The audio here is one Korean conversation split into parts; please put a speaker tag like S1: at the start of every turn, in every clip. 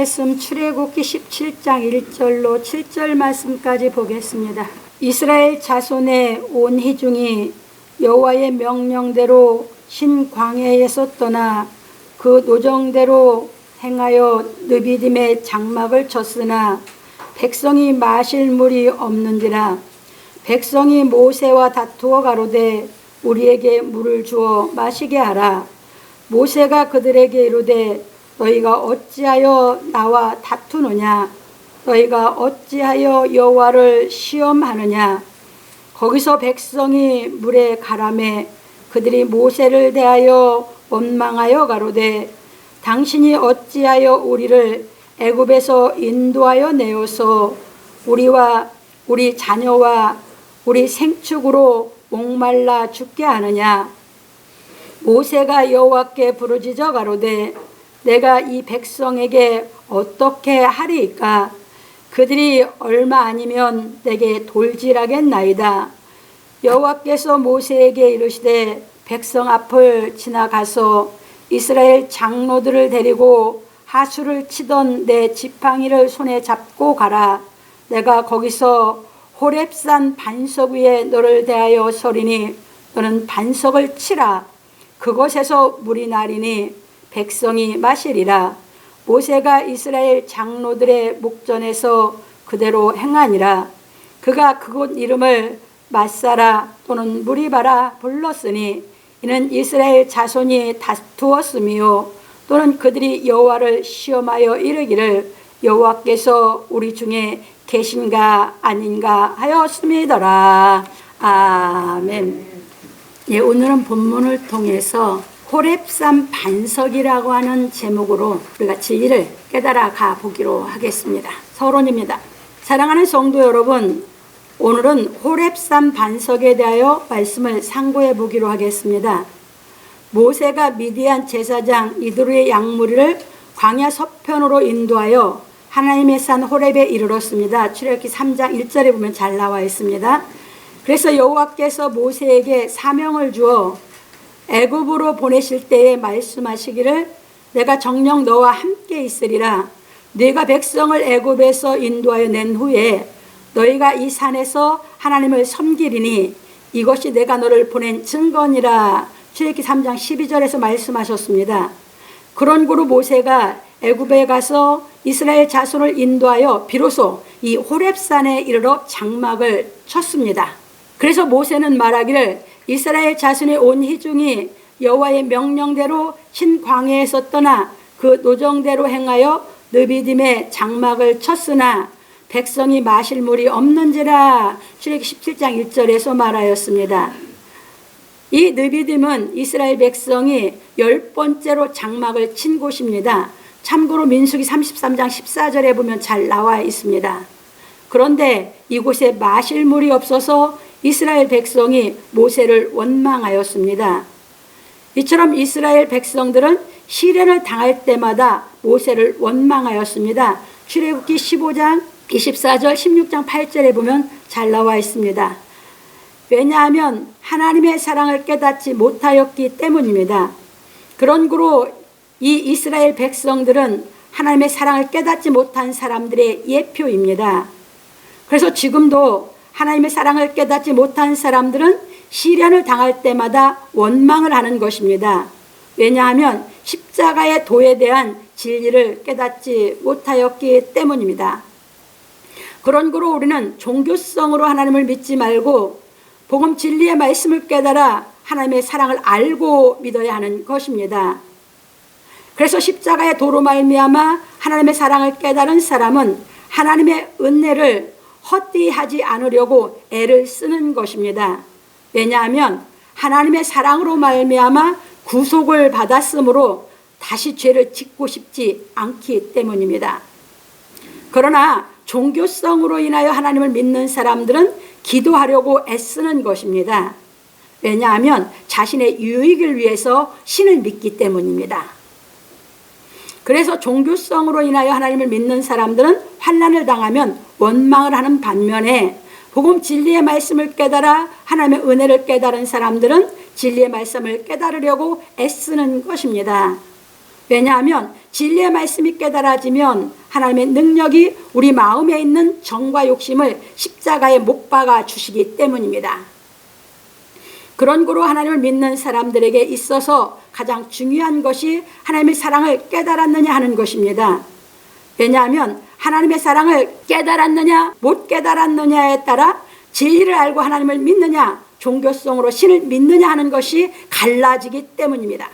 S1: 말씀 출애굽기 17장 1절로 7절 말씀까지 보겠습니다. 이스라엘 자손의 온 회중이 여호와의 명령대로 신광야에서 떠나 그 노정대로 행하여 느비딤의 장막을 쳤으나 백성이 마실 물이 없는지라. 백성이 모세와 다투어 가로되 우리에게 물을 주어 마시게 하라. 모세가 그들에게 이르되 너희가 어찌하여 나와 다투느냐? 너희가 어찌하여 여호와를 시험하느냐? 거기서 백성이 물에 가라매 그들이 모세를 대하여 원망하여 가로되 당신이 어찌하여 우리를 애굽에서 인도하여 내어서 우리와 우리 자녀와 우리 생축으로 목말라 죽게 하느냐? 모세가 여호와께 부르짖어 가로되 내가 이 백성에게 어떻게 하리이까? 그들이 얼마 아니면 내게 돌질하겠나이다. 여호와께서 모세에게 이르시되 백성 앞을 지나가서 이스라엘 장로들을 데리고 하수를 치던 내 지팡이를 손에 잡고 가라. 내가 거기서 호렙산 반석 위에 너를 대하여 서리니 너는 반석을 치라. 그곳에서 물이 나리니 백성이 마시리라. 모세가 이스라엘 장로들의 목전에서 그대로 행하니라. 그가 그곳 이름을 마사라 또는 무리바라 불렀으니 이는 이스라엘 자손이 다투었으며 또는 그들이 여호와를 시험하여 이르기를 여호와께서 우리 중에 계신가 아닌가 하였음이더라. 아멘. 예, 오늘은 본문을 통해서 호렙산 반석이라고 하는 제목으로 우리가 진리를 깨달아 가 보기로 하겠습니다. 서론입니다. 사랑하는 성도 여러분, 오늘은 호렙산 반석에 대하여 말씀을 상고해 보기로 하겠습니다. 모세가 미디안 제사장 이드로의 양무리를 광야 서편으로 인도하여 하나님의 산 호렙에 이르렀습니다. 출애굽기 3장 1절에 보면 잘 나와 있습니다. 그래서 여호와께서 모세에게 사명을 주어 애굽으로 보내실 때에 말씀하시기를 내가 정녕 너와 함께 있으리라. 네가 백성을 애굽에서 인도하여 낸 후에 너희가 이 산에서 하나님을 섬기리니 이것이 내가 너를 보낸 증거니라. 출애굽기 3장 12절에서 말씀하셨습니다. 그런 고로 모세가 애굽에 가서 이스라엘 자손을 인도하여 비로소 이 호렙산에 이르러 장막을 쳤습니다. 그래서 모세는 말하기를 이스라엘 자손의 온 회중이 여호와의 명령대로 신광야에서 떠나 그 노정대로 행하여 느비딤의 장막을 쳤으나 백성이 마실 물이 없는지라. 출애굽기 17장 1절에서 말하였습니다. 이 느비딤은 이스라엘 백성이 10번째로 장막을 친 곳입니다. 참고로 민수기 33장 14절에 보면 잘 나와 있습니다. 그런데 이곳에 마실 물이 없어서 이스라엘 백성이 모세를 원망하였습니다. 이처럼 이스라엘 백성들은 시련을 당할 때마다 모세를 원망하였습니다. 출애굽기 15장 24절 16장 8절에 보면 잘 나와 있습니다. 왜냐하면 하나님의 사랑을 깨닫지 못하였기 때문입니다. 그런 고로 이 이스라엘 백성들은 하나님의 사랑을 깨닫지 못한 사람들의 예표입니다. 그래서 지금도 하나님의 사랑을 깨닫지 못한 사람들은 시련을 당할 때마다 원망을 하는 것입니다. 왜냐하면 십자가의 도에 대한 진리를 깨닫지 못하였기 때문입니다. 그런 고로 우리는 종교성으로 하나님을 믿지 말고 복음 진리의 말씀을 깨달아 하나님의 사랑을 알고 믿어야 하는 것입니다. 그래서 십자가의 도로 말미암아 하나님의 사랑을 깨달은 사람은 하나님의 은혜를 헛되이 하지 않으려고 애를 쓰는 것입니다. 왜냐하면 하나님의 사랑으로 말미암아 구속을 받았으므로 다시 죄를 짓고 싶지 않기 때문입니다. 그러나 종교성으로 인하여 하나님을 믿는 사람들은 기도하려고 애쓰는 것입니다. 왜냐하면 자신의 유익을 위해서 신을 믿기 때문입니다. 그래서 종교성으로 인하여 하나님을 믿는 사람들은 환난을 당하면 원망을 하는 반면에 복음 진리의 말씀을 깨달아 하나님의 은혜를 깨달은 사람들은 진리의 말씀을 깨달으려고 애쓰는 것입니다. 왜냐하면 진리의 말씀이 깨달아지면 하나님의 능력이 우리 마음에 있는 정과 욕심을 십자가에 못 박아 주시기 때문입니다. 그런 거로 하나님을 믿는 사람들에게 있어서 가장 중요한 것이 하나님의 사랑을 깨달았느냐 하는 것입니다. 왜냐하면 하나님의 사랑을 깨달았느냐 못 깨달았느냐에 따라 진리를 알고 하나님을 믿느냐 종교성으로 신을 믿느냐 하는 것이 갈라지기 때문입니다.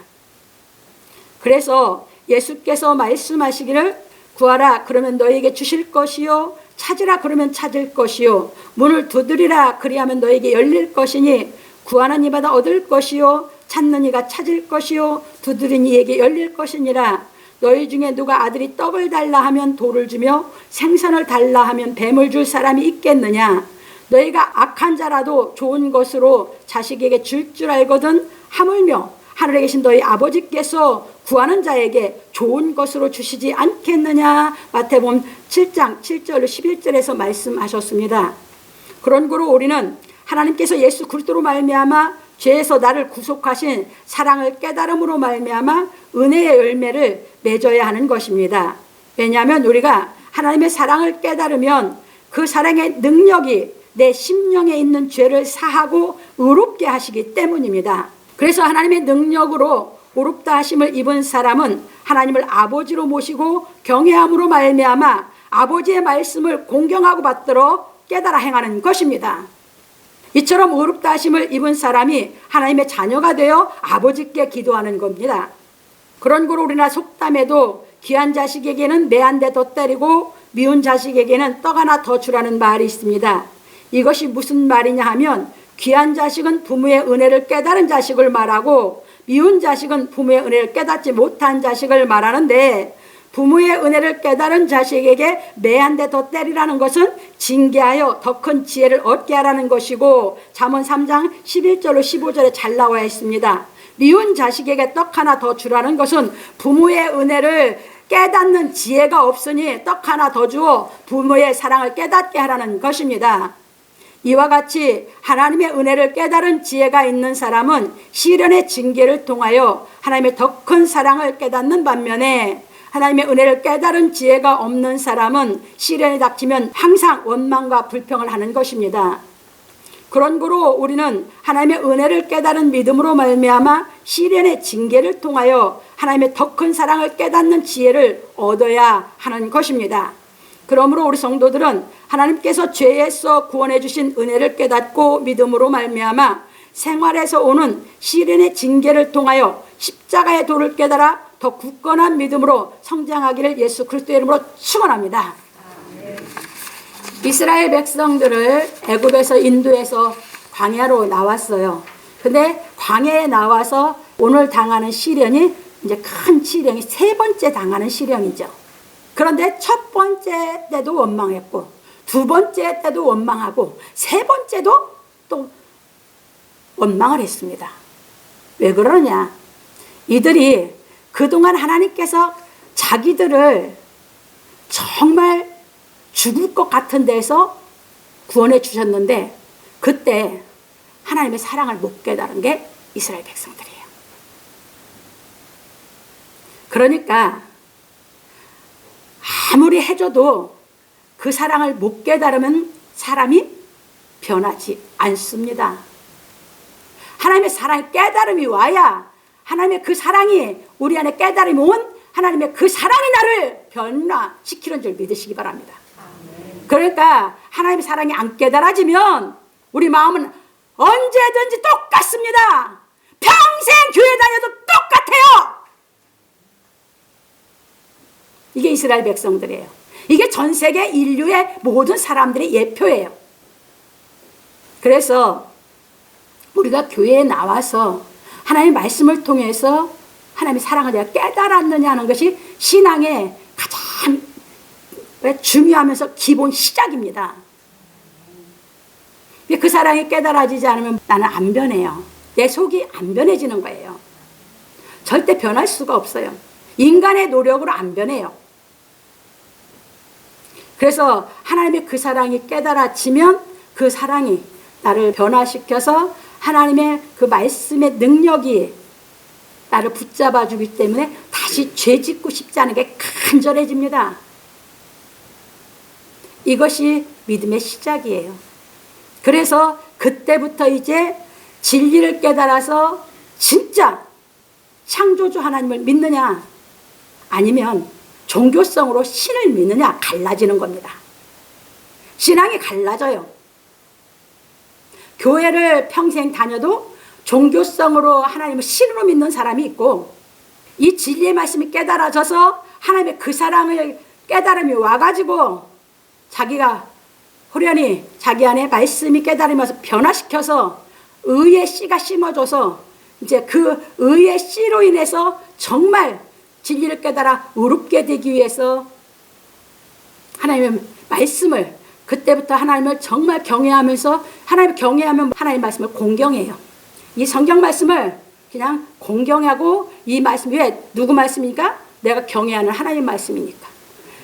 S1: 그래서 예수께서 말씀하시기를 구하라 그러면 너에게 주실 것이요 찾으라 그러면 찾을 것이요 문을 두드리라 그리하면 너에게 열릴 것이니 구하는 이마다 얻을 것이요 찾는 이가 찾을 것이요 두드린 이에게 열릴 것이니라. 너희 중에 누가 아들이 떡을 달라 하면 돌을 주며 생선을 달라 하면 뱀을 줄 사람이 있겠느냐. 너희가 악한 자라도 좋은 것으로 자식에게 줄 줄 알거든 하물며 하늘에 계신 너희 아버지께서 구하는 자에게 좋은 것으로 주시지 않겠느냐. 마태복음 7장 7절 11절에서 말씀하셨습니다. 그런 거로 우리는 하나님께서 예수 그리스도로 말미암아 죄에서 나를 구속하신 사랑을 깨달음으로 말미암아 은혜의 열매를 맺어야 하는 것입니다. 왜냐하면 우리가 하나님의 사랑을 깨달으면 그 사랑의 능력이 내 심령에 있는 죄를 사하고 의롭게 하시기 때문입니다. 그래서 하나님의 능력으로 의롭다 하심을 입은 사람은 하나님을 아버지로 모시고 경외함으로 말미암아 아버지의 말씀을 공경하고 받들어 깨달아 행하는 것입니다. 이처럼 의롭다 하심을 입은 사람이 하나님의 자녀가 되어 아버지께 기도하는 겁니다. 그런 거로 우리나라 속담에도 귀한 자식에게는 매 한 대 더 때리고 미운 자식에게는 떡 하나 더 주라는 말이 있습니다. 이것이 무슨 말이냐 하면 귀한 자식은 부모의 은혜를 깨달은 자식을 말하고 미운 자식은 부모의 은혜를 깨닫지 못한 자식을 말하는데 부모의 은혜를 깨달은 자식에게 매 한 대 더 때리라는 것은 징계하여 더 큰 지혜를 얻게 하라는 것이고 잠언 3장 11절로 15절에 잘 나와 있습니다. 미운 자식에게 떡 하나 더 주라는 것은 부모의 은혜를 깨닫는 지혜가 없으니 떡 하나 더 주어 부모의 사랑을 깨닫게 하라는 것입니다. 이와 같이 하나님의 은혜를 깨달은 지혜가 있는 사람은 시련의 징계를 통하여 하나님의 더 큰 사랑을 깨닫는 반면에 하나님의 은혜를 깨달은 지혜가 없는 사람은 시련이 닥치면 항상 원망과 불평을 하는 것입니다. 그런 거로 우리는 하나님의 은혜를 깨달은 믿음으로 말미암아 시련의 징계를 통하여 하나님의 더 큰 사랑을 깨닫는 지혜를 얻어야 하는 것입니다. 그러므로 우리 성도들은 하나님께서 죄에서 구원해 주신 은혜를 깨닫고 믿음으로 말미암아 생활에서 오는 시련의 징계를 통하여 십자가의 도를 깨달아 더 굳건한 믿음으로 성장하기를 예수 그리스도의 이름으로 축원합니다. 이스라엘 백성들을 애굽에서 인도해서 광야로 나왔어요. 근데 광야에 나와서 오늘 당하는 시련이 이제 큰 시련이 세 번째 당하는 시련이죠. 그런데 첫 번째 때도 원망했고 두 번째 때도 원망하고 세 번째도 또 원망을 했습니다. 왜 그러냐? 이들이 그동안 하나님께서 자기들을 정말 죽을 것 같은 데서 구원해 주셨는데 그때 하나님의 사랑을 못 깨달은 게 이스라엘 백성들이에요. 그러니까 아무리 해줘도 그 사랑을 못 깨달으면 사람이 변하지 않습니다. 하나님의 사랑의 깨달음이 와야 하나님의 그 사랑이 우리 안에 깨달음이 온 하나님의 그 사랑이 나를 변화시키는 줄 믿으시기 바랍니다. 그러니까 하나님의 사랑이 안 깨달아지면 우리 마음은 언제든지 똑같습니다. 평생 교회 다녀도 똑같아요. 이게 이스라엘 백성들이에요. 이게 전 세계 인류의 모든 사람들의 예표예요. 그래서 우리가 교회에 나와서 하나님의 말씀을 통해서 하나님의 사랑을 내가 깨달았느냐 하는 것이 신앙의 가장 중요하면서 기본 시작입니다. 그 사랑이 깨달아지지 않으면 나는 안 변해요. 내 속이 안 변해지는 거예요. 절대 변할 수가 없어요. 인간의 노력으로 안 변해요. 그래서 하나님의 그 사랑이 깨달아지면 그 사랑이 나를 변화시켜서 하나님의 그 말씀의 능력이 나를 붙잡아 주기 때문에 다시 죄 짓고 싶지 않은 게 간절해집니다. 이것이 믿음의 시작이에요. 그래서 그때부터 이제 진리를 깨달아서 진짜 창조주 하나님을 믿느냐 아니면 종교성으로 신을 믿느냐 갈라지는 겁니다. 신앙이 갈라져요. 교회를 평생 다녀도 종교성으로 하나님을 신으로 믿는 사람이 있고, 이 진리의 말씀이 깨달아져서 하나님의 그 사랑을 깨달음이 와가지고 자기가 호련히 자기 안에 말씀이 깨달으면서 변화시켜서 의의 씨가 심어져서 이제 그 의의 씨로 인해서 정말 진리를 깨달아 의롭게 되기 위해서 하나님의 말씀을, 그때부터 하나님을 정말 경외하면서, 하나님을 경외하면 하나님의 말씀을 공경해요. 이 성경 말씀을 그냥 공경하고, 이 말씀, 왜? 누구 말씀이니까? 내가 경외하는 하나님 말씀이니까.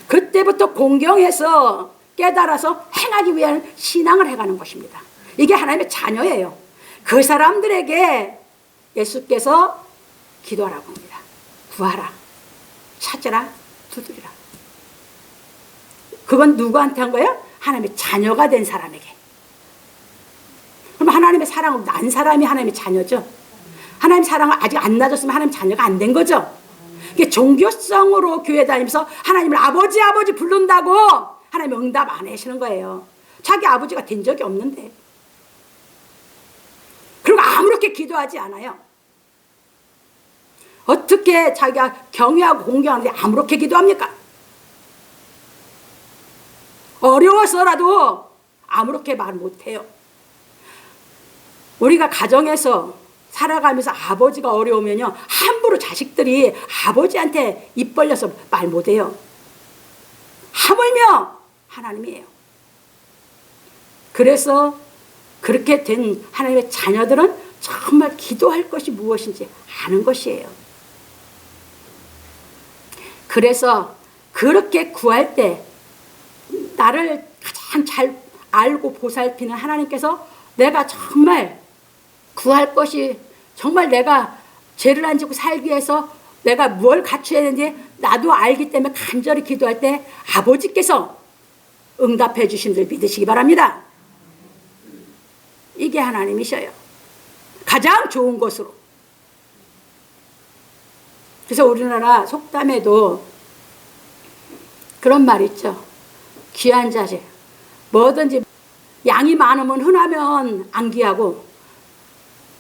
S1: 그때부터 공경해서 깨달아서 행하기 위한 신앙을 해가는 것입니다. 이게 하나님의 자녀예요. 그 사람들에게 예수께서 기도하라고 합니다. 구하라, 찾으라, 두드리라. 그건 누구한테 한 거예요? 하나님의 자녀가 된 사람에게. 그럼 하나님의 사랑으로 난 사람이 하나님의 자녀죠. 하나님 사랑을 아직 안 나졌으면 하나님 자녀가 안 된 거죠. 이게 종교성으로 교회 다니면서 하나님을 아버지 아버지 부른다고 하나님 응답 안 하시는 거예요. 자기 아버지가 된 적이 없는데. 그리고 아무렇게 기도하지 않아요. 어떻게 자기가 경외하고 공경하는데 아무렇게 기도합니까? 어려워서라도 아무렇게 말 못해요. 우리가 가정에서 살아가면서 아버지가 어려우면요, 함부로 자식들이 아버지한테 입 벌려서 말 못해요. 하물며 하나님이에요. 그래서 그렇게 된 하나님의 자녀들은 정말 기도할 것이 무엇인지 아는 것이에요. 그래서 그렇게 구할 때 나를 가장 잘 알고 보살피는 하나님께서 내가 정말 구할 것이, 정말 내가 죄를 안 짓고 살기 위해서 내가 뭘 갖춰야 되는지 나도 알기 때문에 간절히 기도할 때 아버지께서 응답해 주신 줄 믿으시기 바랍니다. 이게 하나님이셔요. 가장 좋은 것으로. 그래서 우리나라 속담에도 그런 말 있죠. 귀한 자식, 뭐든지 양이 많으면 흔하면 안 귀하고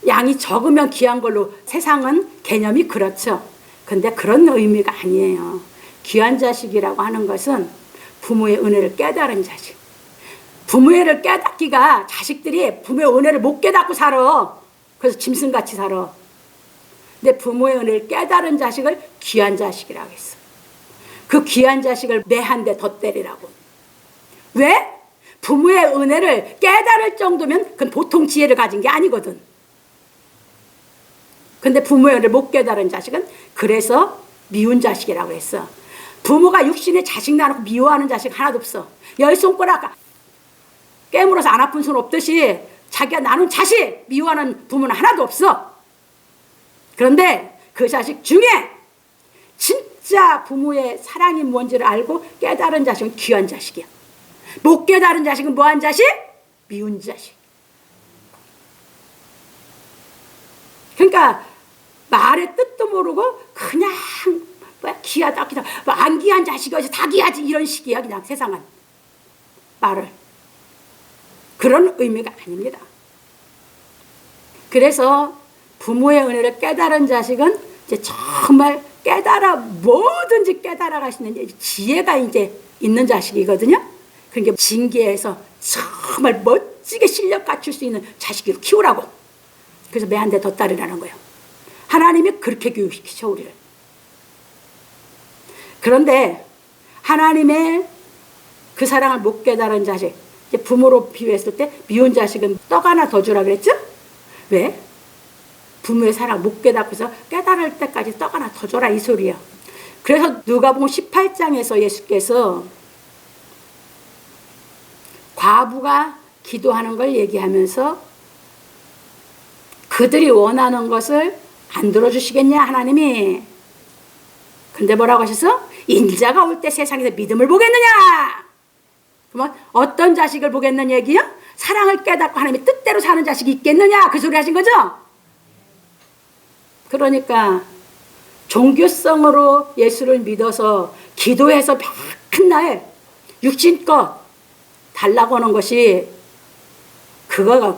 S1: 양이 적으면 귀한 걸로 세상은 개념이 그렇죠. 근데 그런 의미가 아니에요. 귀한 자식이라고 하는 것은 부모의 은혜를 깨달은 자식. 부모의 은혜를 깨닫기가, 자식들이 부모의 은혜를 못 깨닫고 살아. 그래서 짐승같이 살아. 근데 부모의 은혜를 깨달은 자식을 귀한 자식이라고 했어. 그 귀한 자식을 매 한 대 더 때리라고. 왜? 부모의 은혜를 깨달을 정도면 그건 보통 지혜를 가진 게 아니거든. 근데 부모의 은혜를 못 깨달은 자식은 그래서 미운 자식이라고 했어. 부모가 육신에 자식 낳아놓고 미워하는 자식 하나도 없어. 열 손가락 깨물어서 안 아픈 손 없듯이 자기가 낳은 자식 미워하는 부모는 하나도 없어. 그런데 그 자식 중에 진짜 부모의 사랑이 뭔지를 알고 깨달은 자식은 귀한 자식이야. 못 깨달은 자식은 뭐한 자식? 미운 자식. 그러니까 말의 뜻도 모르고 그냥 뭐야 귀하다 귀하다, 뭐 안 귀한 자식이 어디 다 귀하지, 이런 식이야. 그냥 세상은 말을. 그런 의미가 아닙니다. 그래서 부모의 은혜를 깨달은 자식은 이제 정말 뭐든지 깨달아 가시는 지혜가 이제 있는 자식이거든요. 그러니까 징계에서 정말 멋지게 실력 갖출 수 있는 자식으로 키우라고. 그래서 매 한 대 더 따르라는 거예요. 하나님이 그렇게 교육시키죠, 우리를. 그런데 하나님의 그 사랑을 못 깨달은 자식, 이제 부모로 비유했을 때 미운 자식은 떡 하나 더 주라 그랬죠? 왜? 부모의 사랑 못 깨닫고서 깨달을 때까지 떡 하나 더 줘라, 이 소리예요. 그래서 누가복음 18장에서 예수께서 과부가 기도하는 걸 얘기하면서 그들이 원하는 것을 안 들어주시겠냐, 하나님이. 근데 뭐라고 하셨어? 인자가 올 때 세상에서 믿음을 보겠느냐? 그러면 어떤 자식을 보겠는 얘기야? 사랑을 깨닫고 하나님의 뜻대로 사는 자식이 있겠느냐? 그 소리 하신 거죠? 그러니까 종교성으로 예수를 믿어서 기도해서 맨날 육신껏 달라고 하는 것이, 그거가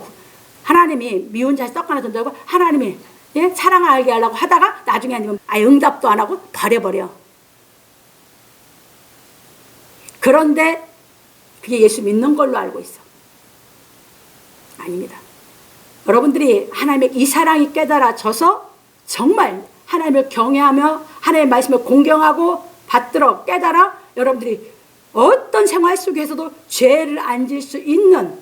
S1: 하나님이 미운 자식 떡 하나 던져고 하나님이 사랑을 알게 하려고 하다가 나중에 아니면 아예 응답도 안 하고 버려버려. 그런데 그게 예수 믿는 걸로 알고 있어. 아닙니다. 여러분들이 하나님의 이 사랑이 깨달아져서 정말 하나님을 경외하며 하나님의 말씀을 공경하고 받들어 깨달아 여러분들이 어떤 생활 속에서도 죄를 안 질 수 있는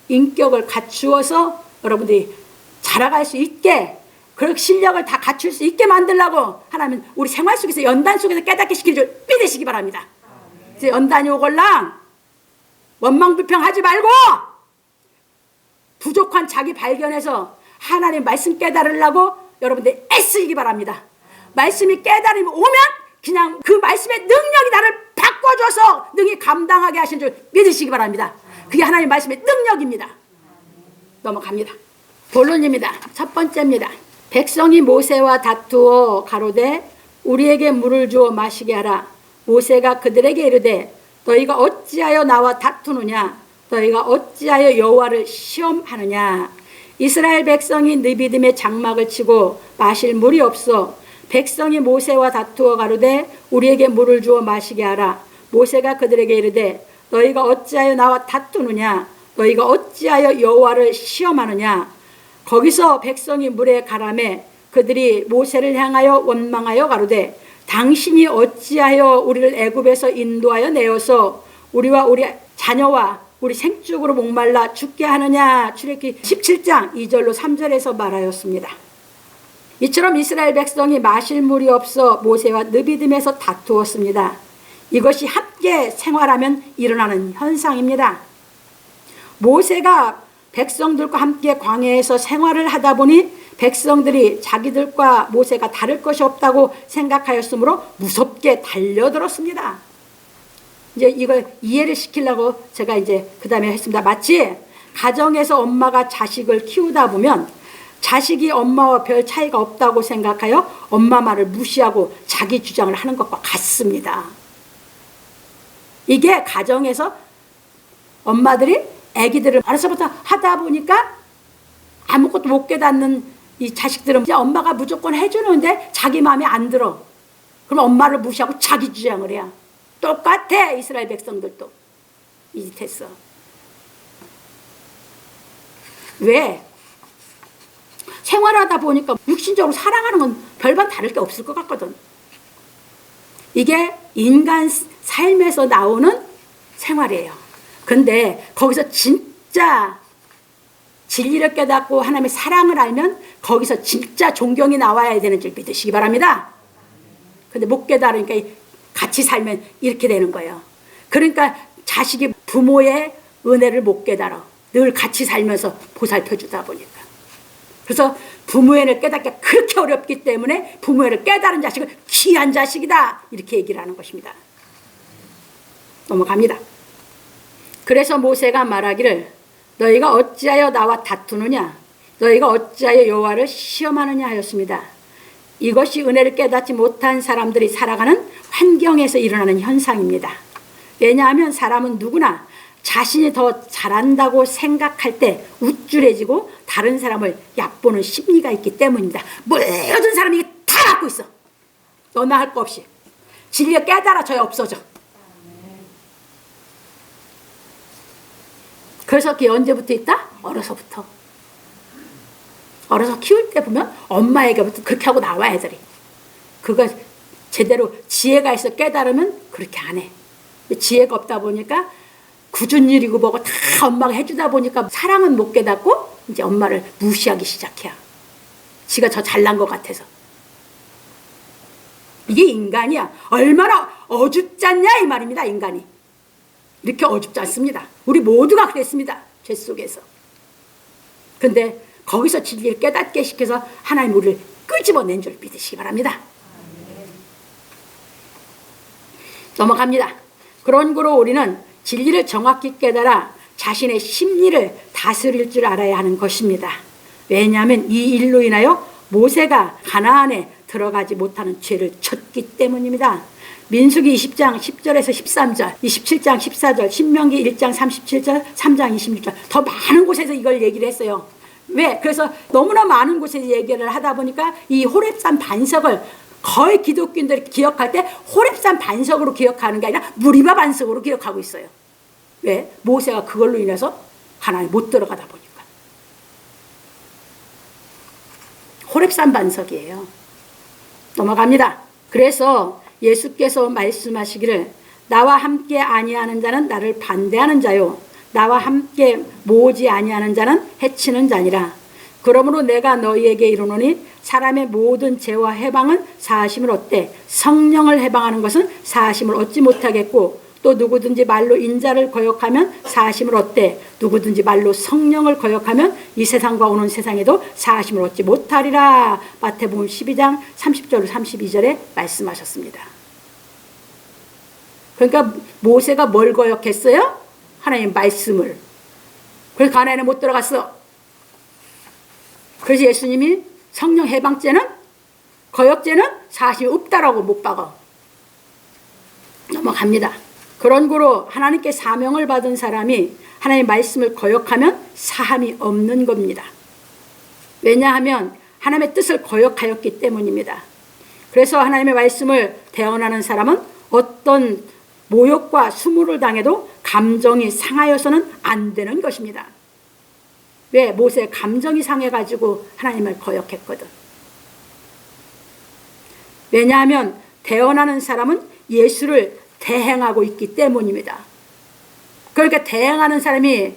S1: 인격을 갖추어서 여러분들이 자라갈 수 있게, 그 실력을 다 갖출 수 있게 만들려고 하나님은 우리 생활 속에서 연단 속에서 깨닫게 시킬 줄 믿으시기 바랍니다. 이제 연단이 오걸랑 원망불평하지 말고 부족한 자기 발견해서 하나님 말씀 깨달으려고 여러분들 애쓰기 바랍니다. 말씀이 깨달음이 오면 그냥 그 말씀의 능력이 나를 바꿔줘서 능히 감당하게 하신 줄 믿으시기 바랍니다. 그게 하나님 말씀의 능력입니다. 넘어갑니다. 본론입니다. 첫 번째입니다. 백성이 모세와 다투어 가로되 우리에게 물을 주어 마시게 하라. 모세가 그들에게 이르되 너희가 어찌하여 나와 다투느냐? 너희가 어찌하여 여호와를 시험하느냐? 이스라엘 백성이 느비딤에 장막을 치고 마실 물이 없어 백성이 모세와 다투어 가로되 우리에게 물을 주어 마시게 하라. 모세가 그들에게 이르되 너희가 어찌하여 나와 다투느냐? 너희가 어찌하여 여호와를 시험하느냐? 거기서 백성이 물에 가라매 그들이 모세를 향하여 원망하여 가로되 당신이 어찌하여 우리를 애굽에서 인도하여 내어서 우리와 우리 자녀와 우리 생축으로 목말라 죽게 하느냐? 출애굽기 17장 2절로 3절에서 말하였습니다. 이처럼 이스라엘 백성이 마실 물이 없어 모세와 느비딤에서 다투었습니다. 이것이 함께 생활하면 일어나는 현상입니다. 모세가 백성들과 함께 광야에서 생활을 하다 보니 백성들이 자기들과 모세가 다를 것이 없다고 생각하였으므로 무섭게 달려들었습니다. 이제 이걸 이해를 시키려고 제가 이제 그 다음에 했습니다. 마치 가정에서 엄마가 자식을 키우다 보면 자식이 엄마와 별 차이가 없다고 생각하여 엄마 말을 무시하고 자기 주장을 하는 것과 같습니다. 이게 가정에서 엄마들이 아기들을 어려서부터 하다 보니까 아무것도 못 깨닫는 이 자식들은 이제 엄마가 무조건 해주는데 자기 마음에 안 들어. 그럼 엄마를 무시하고 자기 주장을 해야. 똑같아. 이스라엘 백성들도 이 짓 했어. 왜? 생활하다 보니까 육신적으로 사랑하는 건 별반 다를 게 없을 것 같거든. 이게 인간 삶에서 나오는 생활이에요. 근데 거기서 진짜 진리를 깨닫고 하나님의 사랑을 알면 거기서 진짜 존경이 나와야 되는 줄 믿으시기 바랍니다. 근데 못 깨달으니까 같이 살면 이렇게 되는 거예요. 그러니까 자식이 부모의 은혜를 못 깨달아. 늘 같이 살면서 보살펴 주다 보니까. 그래서 부모의 은혜를 깨닫기가 그렇게 어렵기 때문에 부모의 은혜를 깨달은 자식은 귀한 자식이다. 이렇게 얘기를 하는 것입니다. 넘어갑니다. 그래서 모세가 말하기를 너희가 어찌하여 나와 다투느냐? 너희가 어찌하여 여호와를 시험하느냐 하였습니다. 이것이 은혜를 깨닫지 못한 사람들이 살아가는 환경에서 일어나는 현상입니다. 왜냐하면 사람은 누구나 자신이 더 잘한다고 생각할 때 우쭐해지고 다른 사람을 얕보는 심리가 있기 때문입니다. 모든 사람이 이게 다 갖고 있어. 너나 할 거 없이. 진리가 깨달아져야 없어져. 그래서 그게 언제부터 있다? 어려서부터. 어려서 키울 때 보면 엄마에게부터 그렇게 하고 나와 애들이. 그거 제대로 지혜가 있어 깨달으면 그렇게 안 해. 지혜가 없다 보니까 굳은 일이고 뭐고 다 엄마가 해주다 보니까 사랑은 못 깨닫고 이제 엄마를 무시하기 시작해요. 지가 더 잘난 것 같아서. 이게 인간이야. 얼마나 어줍지 않냐 이 말입니다. 인간이. 이렇게 어줍지 않습니다. 우리 모두가 그랬습니다. 죄 속에서. 근데 거기서 진리를 깨닫게 시켜서 하나님 우리를 끄집어낸 줄 믿으시기 바랍니다. 넘어갑니다. 그런 거로 우리는 진리를 정확히 깨달아 자신의 심리를 다스릴 줄 알아야 하는 것입니다. 왜냐하면 이 일로 인하여 모세가 가나안에 들어가지 못하는 죄를 졌기 때문입니다. 민수기 20장 10절에서 13절, 27장 14절, 신명기 1장 37절, 3장 26절 더 많은 곳에서 이걸 얘기를 했어요. 왜? 그래서 너무나 많은 곳에서 얘기를 하다 보니까 이 호렙산 반석을 거의 기독교인들이 기억할 때 호렙산 반석으로 기억하는 게 아니라 무리바 반석으로 기억하고 있어요. 왜? 모세가 그걸로 인해서 가나안에 못 들어가다 보니까. 호렙산 반석이에요. 넘어갑니다. 그래서 예수께서 말씀하시기를 나와 함께 아니하는 자는 나를 반대하는 자요 나와 함께 모으지 아니하는 자는 해치는 자니라. 그러므로 내가 너희에게 이르노니 사람의 모든 죄와 해방은 사하심을 얻되 성령을 해방하는 것은 사하심을 얻지 못하겠고 또 누구든지 말로 인자를 거역하면 사하심을 얻되 누구든지 말로 성령을 거역하면 이 세상과 오는 세상에도 사하심을 얻지 못하리라. 마태복음 12장 30절 32절에 말씀하셨습니다. 그러니까 모세가 뭘 거역했어요? 하나님 말씀을. 그래서 가나안에 못 들어갔어. 그래서 예수님이 성령 해방죄는 거역죄는 사실이 없다라고 못 박아. 넘어갑니다. 그런 거로 하나님께 사명을 받은 사람이 하나님의 말씀을 거역하면 사함이 없는 겁니다. 왜냐하면 하나님의 뜻을 거역하였기 때문입니다. 그래서 하나님의 말씀을 대언하는 사람은 어떤 모욕과 수모를 당해도 감정이 상하여서는 안 되는 것입니다. 왜? 모세 감정이 상해가지고 하나님을 거역했거든. 왜냐하면 대언하는 사람은 예수를 대행하고 있기 때문입니다. 그러니까 대행하는 사람이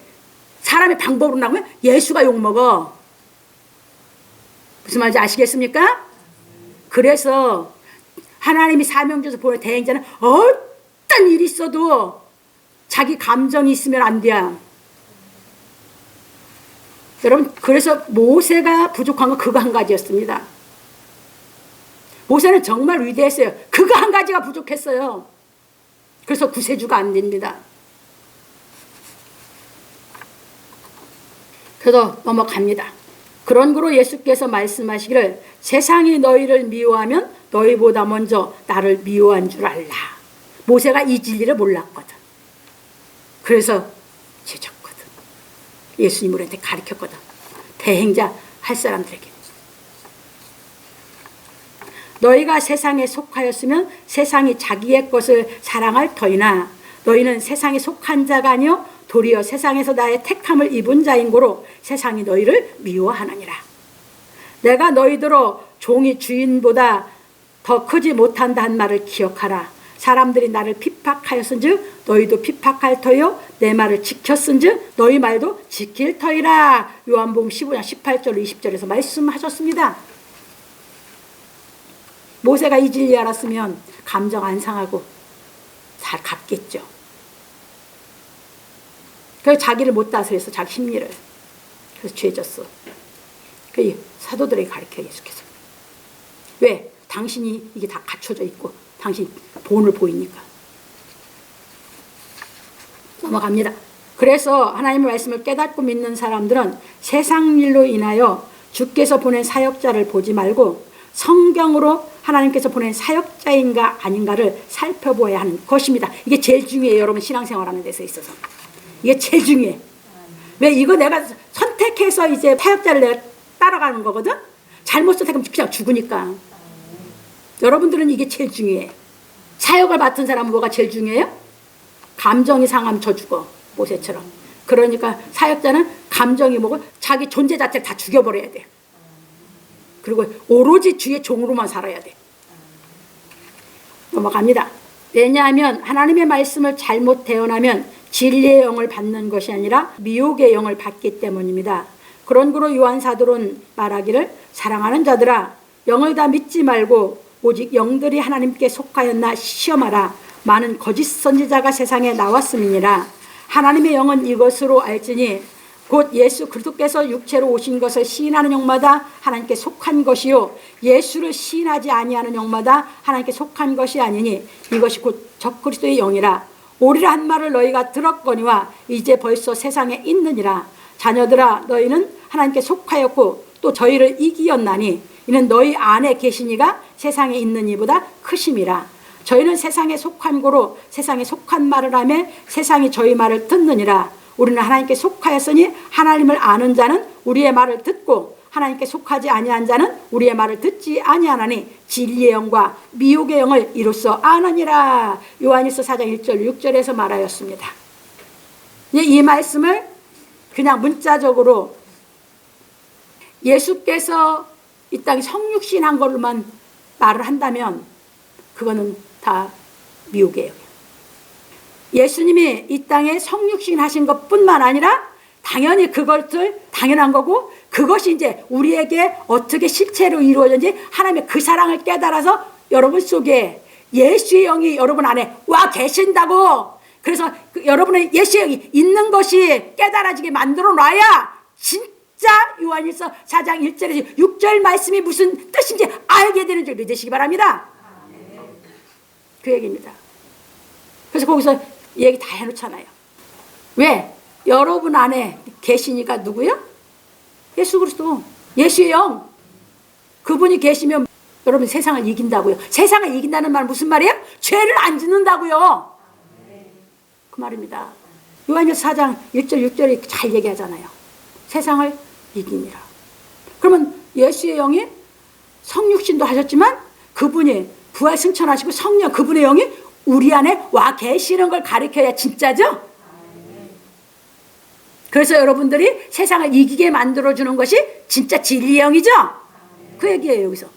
S1: 사람의 방법으로 나오면 예수가 욕먹어. 무슨 말인지 아시겠습니까? 그래서 하나님이 사명 줘서 보낸 대행자는 어떤 일이 있어도 자기 감정이 있으면 안 돼. 여러분, 그래서 모세가 부족한 건 그거 한 가지였습니다. 모세는 정말 위대했어요. 그거 한 가지가 부족했어요. 그래서 구세주가 안 됩니다. 그래서 넘어갑니다. 그런 거로 예수께서 말씀하시기를 세상이 너희를 미워하면 너희보다 먼저 나를 미워한 줄 알라. 모세가 이 진리를 몰랐거든. 그래서 죄졌거든. 예수님 우리한테 가르쳤거든. 대행자 할 사람들에게. 너희가 세상에 속하였으면 세상이 자기의 것을 사랑할 터이나 너희는 세상에 속한 자가 아니요 도리어 세상에서 나의 택함을 입은 자인 고로 세상이 너희를 미워하느니라. 내가 너희들로 종이 주인보다 더 크지 못한다 한 말을 기억하라. 사람들이 나를 핍박하였은즉 너희도 핍박할 터요 내 말을 지켰은즉 너희 말도 지킬 터이라. 요한복음 15장 18절 20절에서 말씀하셨습니다. 모세가 이 진리 알았으면 감정 안 상하고 잘 갔겠죠. 그래서 자기를 못 다스렸어. 자기 심리를. 그래서 죄졌어. 그 사도들에게 가르쳐 예수께서. 왜? 당신이 이게 다 갖춰져 있고 당신 본을 보이니까. 넘어갑니다. 그래서 하나님의 말씀을 깨닫고 믿는 사람들은 세상 일로 인하여 주께서 보낸 사역자를 보지 말고 성경으로 하나님께서 보낸 사역자인가 아닌가를 살펴보아야 하는 것입니다. 이게 제일 중요해요. 여러분 신앙생활하는 데서 있어서. 이게 제일 중요해. 왜? 이거 내가 선택해서 이제 사역자를 내가 따라가는 거거든. 잘못 선택하면 그냥 죽으니까. 여러분들은 이게 제일 중요해. 사역을 맡은 사람은 뭐가 제일 중요해요? 감정이 상하면 저 죽어. 모세처럼. 그러니까 사역자는 감정이 뭐고 자기 존재 자체를 다 죽여버려야 돼. 그리고 오로지 주의 종으로만 살아야 돼. 넘어갑니다. 왜냐하면 하나님의 말씀을 잘못 대언하면 진리의 영을 받는 것이 아니라 미혹의 영을 받기 때문입니다. 그런 거로 요한 사도는 말하기를 사랑하는 자들아 영을 다 믿지 말고 오직 영들이 하나님께 속하였나 시험하라. 많은 거짓 선지자가 세상에 나왔음이니라. 하나님의 영은 이것으로 알지니 곧 예수 그리스도께서 육체로 오신 것을 시인하는 영마다 하나님께 속한 것이요 예수를 시인하지 아니하는 영마다 하나님께 속한 것이 아니니 이것이 곧 적그리스도의 영이라. 오리라 한 말을 너희가 들었거니와 이제 벌써 세상에 있느니라. 자녀들아 너희는 하나님께 속하였고 또 저희를 이기었나니 이는 너희 안에 계신 이가 세상에 있는 이보다 크심이라. 저희는 세상에 속한 고로 세상에 속한 말을 하며 세상이 저희 말을 듣느니라. 우리는 하나님께 속하였으니 하나님을 아는 자는 우리의 말을 듣고 하나님께 속하지 아니한 자는 우리의 말을 듣지 아니하나니 진리의 영과 미혹의 영을 이로써 아느니라. 요한일서 4장 1절 6절에서 말하였습니다. 이 말씀을 그냥 문자적으로 예수께서 이 땅에 성육신한 걸로만 말을 한다면 그거는 다 미혹이에요. 예수님이 이 땅에 성육신 하신 것뿐만 아니라 당연히 그것을 당연한 거고 그것이 이제 우리에게 어떻게 실체로 이루어졌는지 하나님의 그 사랑을 깨달아서 여러분 속에 예수의 영이 여러분 안에 와 계신다고. 그래서 여러분의 예수의 영이 있는 것이 깨달아지게 만들어 놔야 진짜 요한일서 4장 1절에서 6절 말씀이 무슨 뜻인지 알게 되는 줄 믿으시기 바랍니다. 그 얘기입니다. 그래서 거기서 얘기 다 해놓잖아요. 왜? 여러분 안에 계시니까 누구요? 예수 그리스도, 예수의 영. 그분이 계시면 여러분 세상을 이긴다고요. 세상을 이긴다는 말은 무슨 말이에요? 죄를 안 짓는다고요. 그 말입니다. 요한일서 4장 1절 6절에 잘 얘기하잖아요. 세상을 이기니라. 그러면 예수의 영이 성육신도 하셨지만 그분이 부활 승천하시고 성령 그분의 영이 우리 안에 와 계시는 걸 가리켜야 진짜죠? 그래서 여러분들이 세상을 이기게 만들어주는 것이 진짜 진리의 영이죠? 그 얘기예요 여기서.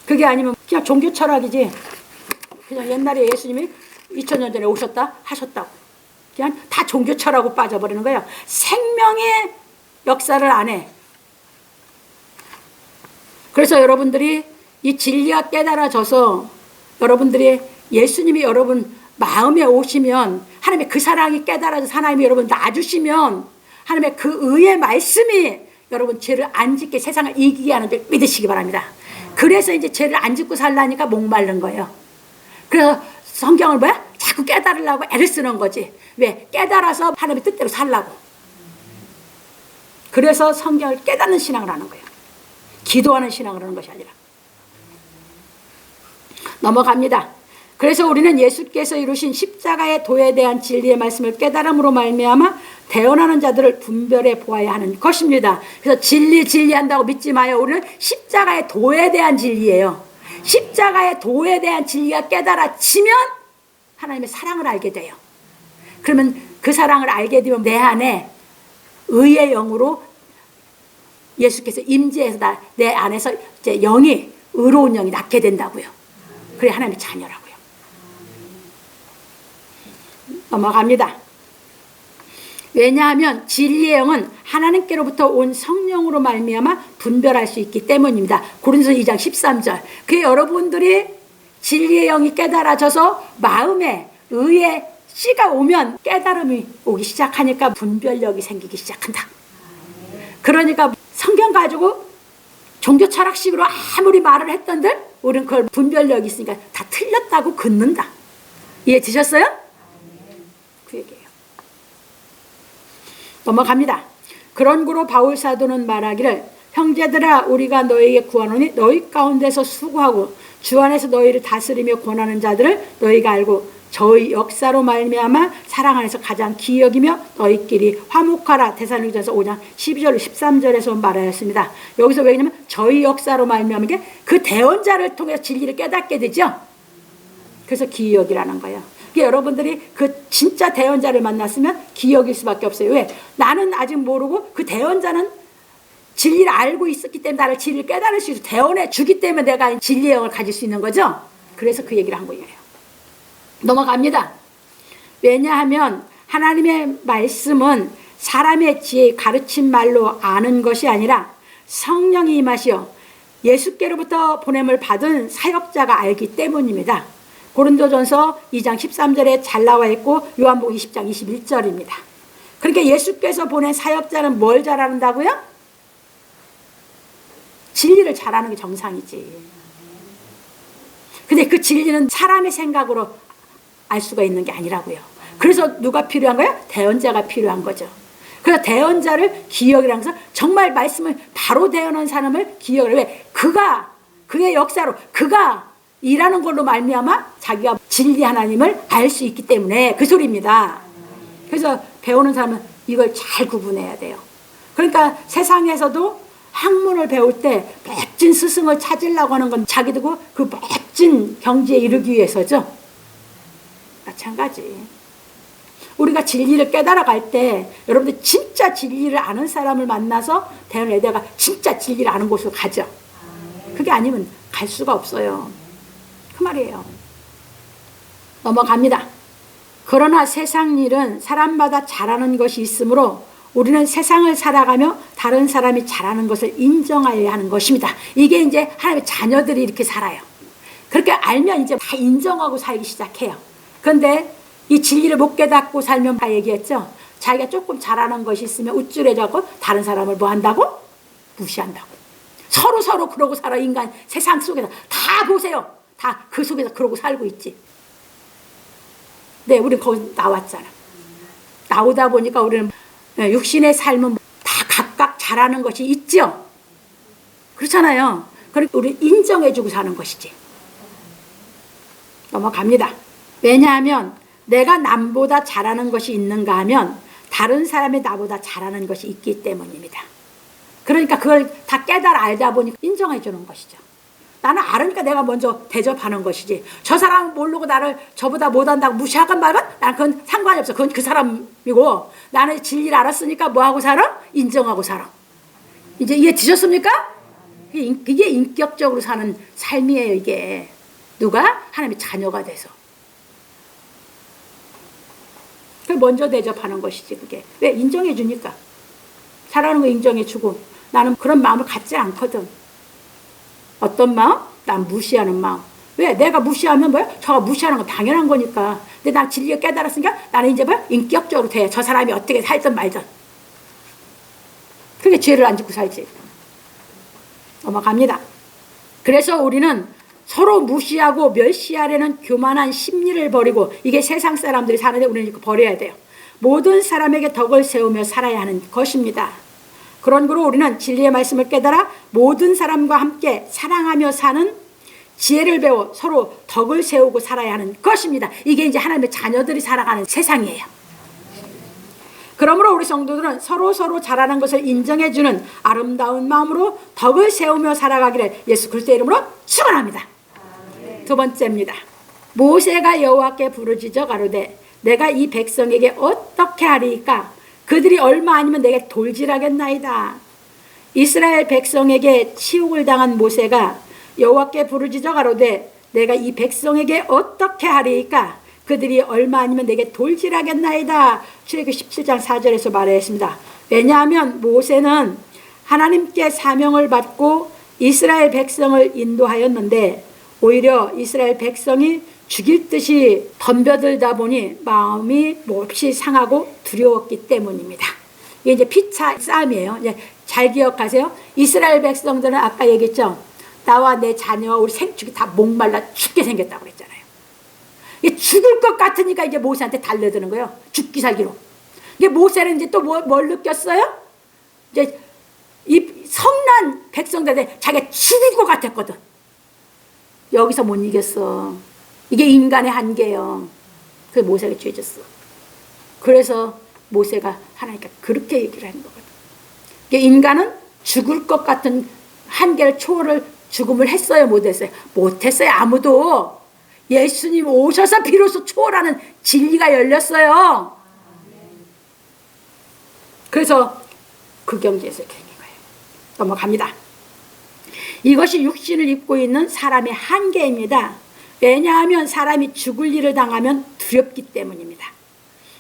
S1: 그게 아니면 그냥 종교 철학이지. 그냥 옛날에 예수님이 2000년 전에 오셨다 하셨다고 그냥 다 종교 철학으로 빠져버리는 거예요. 생명의 역사를 안 해. 그래서 여러분들이 이 진리가 깨달아져서 여러분들이 예수님이 여러분 마음에 오시면 하나님의 그 사랑이 깨달아져서 하나님이 여러분 놔주시면 하나님의 그 의의 말씀이 여러분 죄를 안 짓게 세상을 이기게 하는 줄 믿으시기 바랍니다. 그래서 이제 죄를 안 짓고 살라니까 목마른 거예요. 그래서 성경을 뭐야? 자꾸 깨달으려고 애를 쓰는 거지. 왜? 깨달아서 하나님의 뜻대로 살라고. 그래서 성경을 깨닫는 신앙을 하는 거예요. 기도하는 신앙을 하는 것이 아니라. 넘어갑니다. 그래서 우리는 예수께서 이루신 십자가의 도에 대한 진리의 말씀을 깨달음으로 말미암아 대언하는 자들을 분별해 보아야 하는 것입니다. 그래서 진리한다고 믿지 마요. 우리는 십자가의 도에 대한 진리예요. 십자가의 도에 대한 진리가 깨달아지면 하나님의 사랑을 알게 돼요. 그러면 그 사랑을 알게 되면 내 안에 의의 영으로 예수께서 임재해서 내 안에서 이제 영이 의로운 영이 낳게 된다고요. 그래 하나님의 자녀라고요. 넘어갑니다. 왜냐하면 진리의 영은 하나님께로부터 온 성령으로 말미암아 분별할 수 있기 때문입니다. 고린도서 2장 13절. 그 여러분들이 진리의 영이 깨달아져서 마음에 의의 씨가 오면 깨달음이 오기 시작하니까 분별력이 생기기 시작한다. 그러니까 성경 가지고 종교 철학식으로 아무리 말을 했던들 우리는 그걸 분별력이 있으니까 다 틀렸다고 긋는다. 이해 드셨어요? 그 얘기예요. 넘어갑니다. 그런 고로 바울 사도는 말하기를 형제들아 우리가 너희에게 구하노니 너희 가운데서 수고하고 주 안에서 너희를 다스리며 권하는 자들을 너희가 알고 저희 역사로 말미암아 사랑 안에서 가장 기히 여기며 너희끼리 화목하라. 데살로니가전서 5장 12절 13절에서 말하였습니다. 여기서 왜냐면 저희 역사로 말미암은 게 그 대언자를 통해서 진리를 깨닫게 되죠. 그래서 기히 여기라는 거예요. 그러니까 여러분들이 그 진짜 대언자를 만났으면 기히 여길 수밖에 없어요. 왜? 나는 아직 모르고 그 대언자는 진리를 알고 있었기 때문에 나를 진리를 깨달을 수 있어 대언해 주기 때문에 내가 진리의 영을 가질 수 있는 거죠. 그래서 그 얘기를 한 거예요. 넘어갑니다. 왜냐하면 하나님의 말씀은 사람의 지혜 가르친 말로 아는 것이 아니라 성령이 임하시어 예수께로부터 보냄을 받은 사역자가 알기 때문입니다. 고린도전서 2장 13절에 잘 나와 있고 요한복음 20장 21절입니다. 그러니까 예수께서 보낸 사역자는 뭘 잘한다고요? 진리를 잘하는 게 정상이지. 근데 그 진리는 사람의 생각으로 알 수가 있는 게 아니라고요. 그래서 누가 필요한 거예요? 대언자가 필요한 거죠. 그래서 대언자를 기억이라는 것은 정말 말씀을 바로 대언하는 사람을 기억을, 왜? 그가, 그의 역사로, 그가 일하는 걸로 말미암아 자기가 진리 하나님을 알 수 있기 때문에 그 소리입니다. 그래서 배우는 사람은 이걸 잘 구분해야 돼요. 그러니까 세상에서도 학문을 배울 때 멋진 스승을 찾으려고 하는 건 자기도 그 멋진 경지에 이르기 위해서죠. 마찬가지. 우리가 진리를 깨달아 갈 때 여러분들 진짜 진리를 아는 사람을 만나서 대언을 내가 진짜 진리를 아는 곳으로 가죠. 그게 아니면 갈 수가 없어요. 그 말이에요. 넘어갑니다. 그러나 세상 일은 사람마다 잘하는 것이 있으므로 우리는 세상을 살아가며 다른 사람이 잘하는 것을 인정하여야 하는 것입니다. 이게 이제 하나님의 자녀들이 이렇게 살아요. 그렇게 알면 이제 다 인정하고 살기 시작해요. 그런데 이 진리를 못 깨닫고 살면 다 얘기했죠. 자기가 조금 잘하는 것이 있으면 우쭐해져고 다른 사람을 뭐 한다고? 무시한다고. 서로 그러고 살아. 인간 세상 속에서 다 보세요. 다 그 속에서 그러고 살고 있지. 네, 우리 거기 나왔잖아. 나오다 보니까 우리는 육신의 삶은 다 각각 잘하는 것이 있죠. 그렇잖아요. 그러니까 우리 인정해주고 사는 것이지. 넘어갑니다. 왜냐하면 내가 남보다 잘하는 것이 있는가 하면 다른 사람이 나보다 잘하는 것이 있기 때문입니다. 그러니까 그걸 다 깨달아 알다 보니까 인정해 주는 것이죠. 나는 알으니까 내가 먼저 대접하는 것이지. 저 사람은 모르고 나를 저보다 못한다고 무시하건 말건 나는 그건 상관이 없어. 그건 그 사람이고 나는 진리를 알았으니까 뭐하고 살아? 인정하고 살아. 이제 이해 드셨습니까? 이게 인격적으로 사는 삶이에요. 이게 누가? 하나님의 자녀가 돼서. 먼저 대접하는 것이지. 그게 왜? 인정해 주니까. 잘하는 거 인정해 주고. 나는 그런 마음을 갖지 않거든. 어떤 마음? 난 무시하는 마음. 왜? 내가 무시하면 뭐야? 저가 무시하는 건 당연한 거니까. 근데 난 진리를 깨달았으니까 나는 이제 뭐야? 인격적으로 돼. 저 사람이 어떻게 살든 말든. 그게 죄를 안 짓고 살지. 넘어갑니다. 그래서 우리는 서로 무시하고 멸시하려는 교만한 심리를 버리고, 이게 세상 사람들이 사는데 우리는 이거 버려야 돼요. 모든 사람에게 덕을 세우며 살아야 하는 것입니다. 그런 거로 우리는 진리의 말씀을 깨달아 모든 사람과 함께 사랑하며 사는 지혜를 배워 서로 덕을 세우고 살아야 하는 것입니다. 이게 이제 하나님의 자녀들이 살아가는 세상이에요. 그러므로 우리 성도들은 서로 잘하는 것을 인정해주는 아름다운 마음으로 덕을 세우며 살아가기를 예수 그리스도의 이름으로 축원합니다. 두 번째입니다. 모세가 여호와께 부르짖어 가로되 내가 이 백성에게 어떻게 하리이까? 그들이 얼마 아니면 내게 돌질하겠나이다. 이스라엘 백성에게 치욕을 당한 모세가 여호와께 부르짖어 가로되 내가 이 백성에게 어떻게 하리이까? 그들이 얼마 아니면 내게 돌질하겠나이다. 출애굽기 17장 4절에서 말했습니다. 왜냐하면 모세는 하나님께 사명을 받고 이스라엘 백성을 인도하였는데 오히려 이스라엘 백성이 죽일 듯이 덤벼들다 보니 마음이 몹시 상하고 두려웠기 때문입니다. 이게 이제 피차 싸움이에요. 이제 잘 기억하세요. 이스라엘 백성들은 아까 얘기했죠. 나와 내 자녀와 우리 생축이 다 목말라 죽게 생겼다고 그랬잖아요. 이게 죽을 것 같으니까 이제 모세한테 달려드는 거예요. 죽기 살기로. 이게 모세는 이제 또 뭘 느꼈어요? 이제 이 성난 백성들한테 자기가 죽을 것 같았거든. 여기서 못 이겼어. 이게 인간의 한계예요. 그래서 모세가 죄졌어. 그래서 모세가 하나님께 그렇게 얘기를 하는 거거든. 이게 인간은 죽을 것 같은 한계를 초월을 죽음을 했어요? 못했어요? 못했어요. 아무도. 예수님 오셔서 비로소 초월하는 진리가 열렸어요. 그래서 그 경지에서 이렇게 생긴 거예요. 넘어갑니다. 이것이 육신을 입고 있는 사람의 한계입니다. 왜냐하면 사람이 죽을 일을 당하면 두렵기 때문입니다.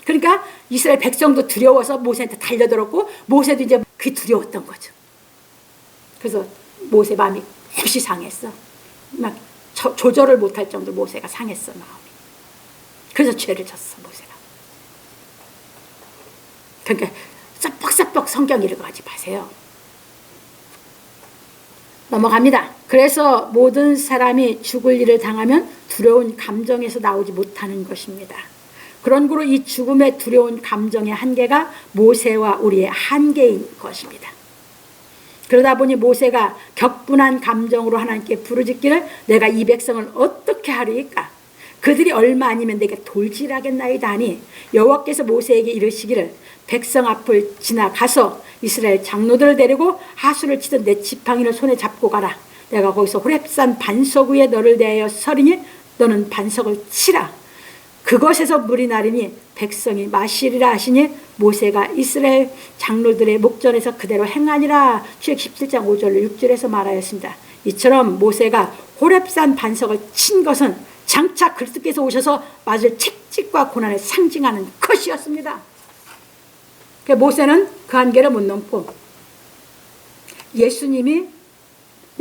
S1: 그러니까 이스라엘 백성도 두려워서 모세한테 달려들었고 모세도 이제 그게 두려웠던 거죠. 그래서 모세 마음이 몹시 상했어. 막 조절을 못할 정도로 모세가 상했어, 마음이. 그래서 죄를 졌어, 모세가. 그러니까 썩벅썩벅 성경 읽어가지 마세요. 넘어갑니다. 그래서 모든 사람이 죽을 일을 당하면 두려운 감정에서 나오지 못하는 것입니다. 그런 거로 이 죽음의 두려운 감정의 한계가 모세와 우리의 한계인 것입니다. 그러다 보니 모세가 격분한 감정으로 하나님께 부르짖기를 내가 이 백성을 어떻게 하리이까? 그들이 얼마 아니면 내게 돌질하겠나이다 하니 여호와께서 모세에게 이르시기를 백성 앞을 지나가서 이스라엘 장로들을 데리고 하수를 치던 내 지팡이를 손에 잡고 가라. 내가 거기서 호렙산 반석 위에 너를 대하여 서리니 너는 반석을 치라. 그것에서 물이 나르니 백성이 마시리라 하시니 모세가 이스라엘 장로들의 목전에서 그대로 행하니라. 출애굽 17장 5절로 6절에서 말하였습니다. 이처럼 모세가 호렙산 반석을 친 것은 장차 그리스도께서 오셔서 맞을 책찍과 고난을 상징하는 것이었습니다. 모세는 그 한계를 못 넘고 예수님이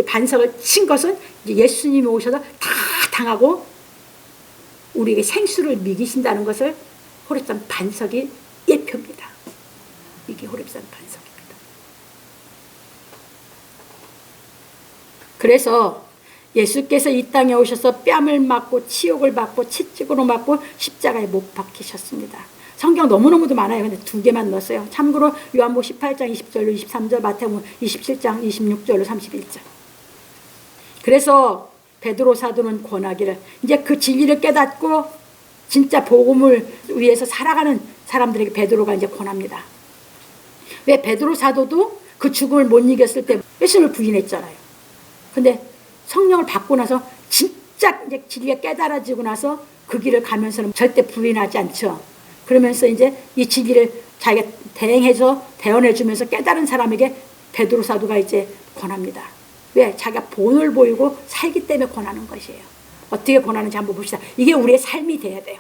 S1: 반석을 친 것은 이제 예수님이 오셔서 다 당하고 우리에게 생수를 먹이신다는 것을 호렙산 반석이 예표입니다. 이게 호렙산 반석입니다. 그래서 예수께서 이 땅에 오셔서 뺨을 맞고 치욕을 받고 채찍으로 맞고 십자가에 못 박히셨습니다. 성경 너무너무도 많아요. 근데 2개만 넣었어요. 참고로 요한복음 18장 20절로 23절, 마태복음 27장 26절로 31절. 그래서 베드로 사도는 권하기를 이제 그 진리를 깨닫고 진짜 복음을 위해서 살아가는 사람들에게 베드로가 이제 권합니다. 왜 베드로 사도도 그 죽음을 못 이겼을 때 예수님을 부인했잖아요. 근데 성령을 받고 나서 진짜 이제 진리가 깨달아지고 나서 그 길을 가면서는 절대 부인하지 않죠. 그러면서 이제 이 진리를 자기가 대행해서 대언해주면서 깨달은 사람에게 베드로 사도가 이제 권합니다. 왜? 자기가 본을 보이고 살기 때문에 권하는 것이에요. 어떻게 권하는지 한번 봅시다. 이게 우리의 삶이 돼야 돼요.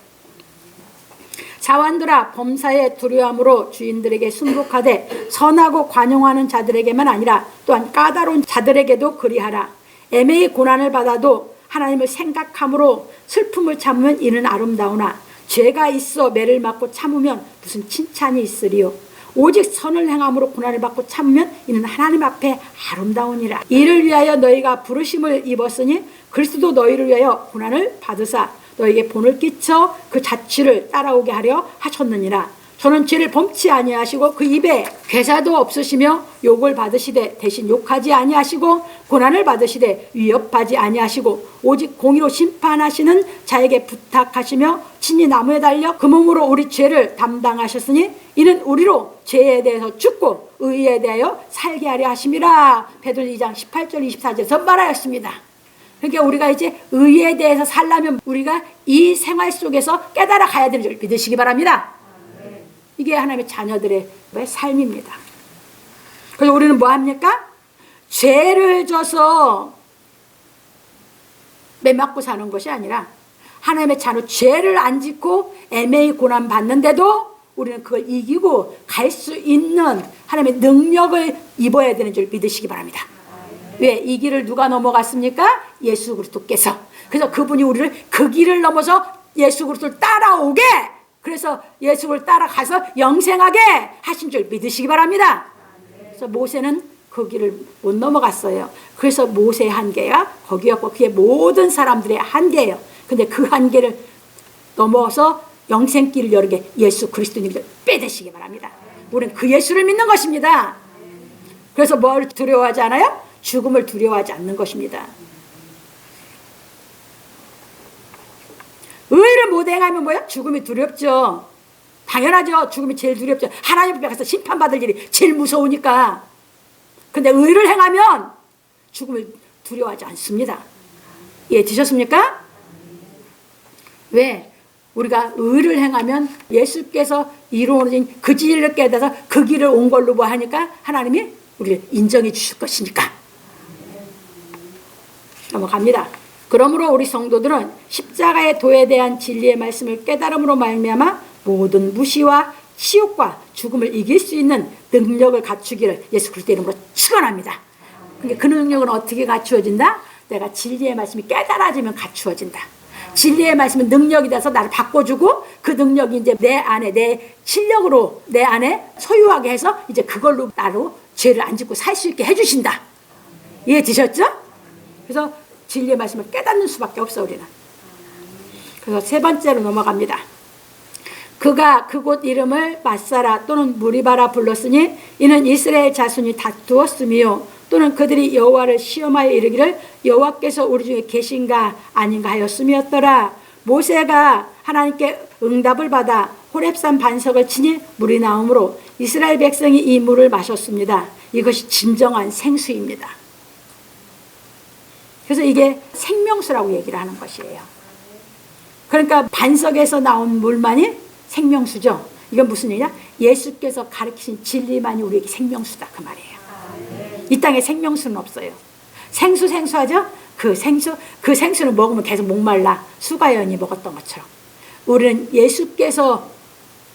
S1: 자완들아 범사의 두려움으로 주인들에게 순복하되 선하고 관용하는 자들에게만 아니라 또한 까다로운 자들에게도 그리하라. 애매히 고난을 받아도 하나님을 생각함으로 슬픔을 참으면 이는 아름다우나 죄가 있어 매를 맞고 참으면 무슨 칭찬이 있으리요. 오직 선을 행함으로 고난을 받고 참으면 이는 하나님 앞에 아름다우니라. 이를 위하여 너희가 부르심을 입었으니 그리스도 너희를 위하여 고난을 받으사 너희에게 본을 끼쳐 그 자취를 따라오게 하려 하셨느니라. 저는 죄를 범치 아니하시고 그 입에 괴사도 없으시며 욕을 받으시되 대신 욕하지 아니하시고 고난을 받으시되 위협하지 아니하시고 오직 공의로 심판하시는 자에게 부탁하시며 친히 나무에 달려 그 몸으로 우리 죄를 담당하셨으니 이는 우리로 죄에 대해서 죽고 의에 대하여 살게 하려 하심이라. 베드로 2장 18절 24절에서 말하였습니다. 그러니까 우리가 이제 의에 대해서 살려면 우리가 이 생활 속에서 깨달아 가야 되는 줄 믿으시기 바랍니다. 이게 하나님의 자녀들의 삶입니다. 그래서 우리는 뭐 합니까? 죄를 져서 매맞고 사는 것이 아니라 하나님의 자녀 죄를 안 짓고 애매히 고난 받는데도 우리는 그걸 이기고 갈 수 있는 하나님의 능력을 입어야 되는 줄 믿으시기 바랍니다. 왜? 이 길을 누가 넘어갔습니까? 예수 그리스도께서. 그래서 그분이 우리를 그 길을 넘어서 예수 그리스도를 따라오게, 그래서 예수를 따라가서 영생하게 하신 줄 믿으시기 바랍니다. 그래서 모세는 그 길을 못 넘어갔어요. 그래서 모세의 한계가 거기였고 그게 모든 사람들의 한계예요. 근데 그 한계를 넘어서 영생길을 여는 게 예수 그리스도님을 빼드시기 바랍니다. 우리는 그 예수를 믿는 것입니다. 그래서 뭘 두려워하지 않아요? 죽음을 두려워하지 않는 것입니다. 의를 못 행하면 뭐야? 죽음이 두렵죠. 당연하죠. 죽음이 제일 두렵죠. 하나님 앞에 가서 심판받을 일이 제일 무서우니까. 근데 의를 행하면 죽음을 두려워하지 않습니다. 이해 되셨습니까? 왜? 우리가 의를 행하면 예수께서 이루어진 그 진리를 깨닫아서 그 길을 온 걸로 뭐 하니까 하나님이 우리를 인정해 주실 것이니까. 넘어갑니다. 그러므로 우리 성도들은 십자가의 도에 대한 진리의 말씀을 깨달음으로 말미암아 모든 무시와 치욕과 죽음을 이길 수 있는 능력을 갖추기를 예수 그리스도 이름으로 축원합니다. 그러니까 그 능력은 어떻게 갖추어진다? 내가 진리의 말씀이 깨달아지면 갖추어진다. 진리의 말씀은 능력이 돼서 나를 바꿔주고 그 능력이 이제 내 안에 내 실력으로 내 안에 소유하게 해서 이제 그걸로 나로 죄를 안 짓고 살 수 있게 해주신다. 이해되셨죠? 그래서 진리의 말씀을 깨닫는 수밖에 없어 우리는. 그래서 세 번째로 넘어갑니다. 그가 그곳 이름을 마사라 또는 무리바라 불렀으니 이는 이스라엘 자손이 다투었으며 또는 그들이 여호와를 시험하여 이르기를 여호와께서 우리 중에 계신가 아닌가 하였음이었더라. 모세가 하나님께 응답을 받아 호렙산 반석을 치니 물이 나오므로 이스라엘 백성이 이 물을 마셨습니다. 이것이 진정한 생수입니다. 그래서 이게 생명수라고 얘기를 하는 것이에요. 그러니까 반석에서 나온 물만이 생명수죠. 이건 무슨 얘기냐? 예수께서 가르치신 진리만이 우리에게 생명수다 그 말이에요. 이 땅에 생명수는 없어요. 생수하죠? 그 생수를 먹으면 계속 목말라 수가연이 먹었던 것처럼 우리는 예수께서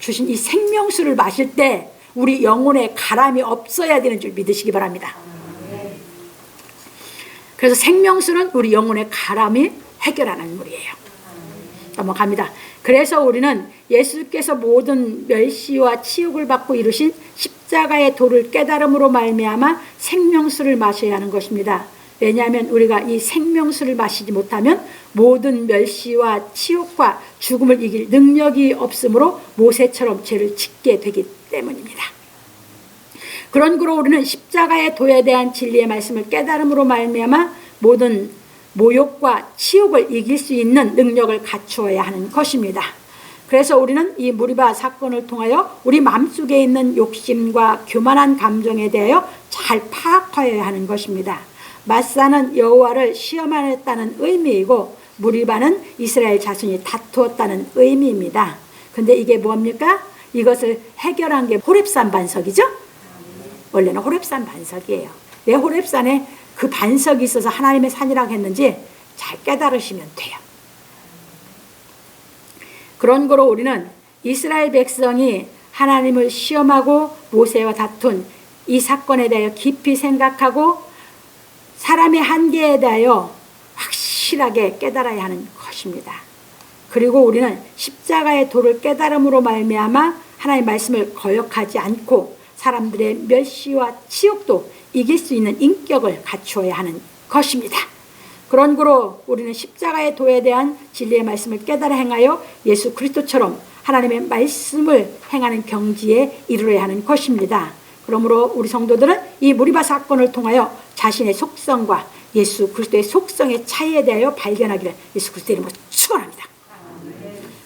S1: 주신 이 생명수를 마실 때 우리 영혼에 가람이 없어야 되는 줄 믿으시기 바랍니다. 그래서 생명수는 우리 영혼의 가람이 해결하는 물이에요. 넘어갑니다. 그래서 우리는 예수께서 모든 멸시와 치욕을 받고 이루신 십자가의 도를 깨달음으로 말미암아 생명수를 마셔야 하는 것입니다. 왜냐하면 우리가 이 생명수를 마시지 못하면 모든 멸시와 치욕과 죽음을 이길 능력이 없으므로 모세처럼 죄를 짓게 되기 때문입니다. 그런 거로 우리는 십자가의 도에 대한 진리의 말씀을 깨달음으로 말미암아 모든 모욕과 치욕을 이길 수 있는 능력을 갖추어야 하는 것입니다. 그래서 우리는 이 무리바 사건을 통하여 우리 마음속에 있는 욕심과 교만한 감정에 대하여 잘 파악하여야 하는 것입니다. 마사는 여호와를 시험하였다는 의미이고 무리바는 이스라엘 자손이 다투었다는 의미입니다. 근데 이게 뭡니까? 이것을 해결한 게 호렙산 반석이죠? 원래는 호렙산 반석이에요. 왜 호렙산에 그 반석이 있어서 하나님의 산이라고 했는지 잘 깨달으시면 돼요. 그런 거로 우리는 이스라엘 백성이 하나님을 시험하고 모세와 다툰 이 사건에 대하여 깊이 생각하고 사람의 한계에 대하여 확실하게 깨달아야 하는 것입니다. 그리고 우리는 십자가의 도를 깨달음으로 말미암아 하나님의 말씀을 거역하지 않고 사람들의 멸시와 치욕도 이길 수 있는 인격을 갖추어야 하는 것입니다. 그런 거로 우리는 십자가의 도에 대한 진리의 말씀을 깨달아 행하여 예수 그리스도처럼 하나님의 말씀을 행하는 경지에 이르러야 하는 것입니다. 그러므로 우리 성도들은 이 무리바 사건을 통하여 자신의 속성과 예수 그리스도의 속성의 차이에 대하여 발견하기를 예수 그리스도의 이름으로 축원합니다.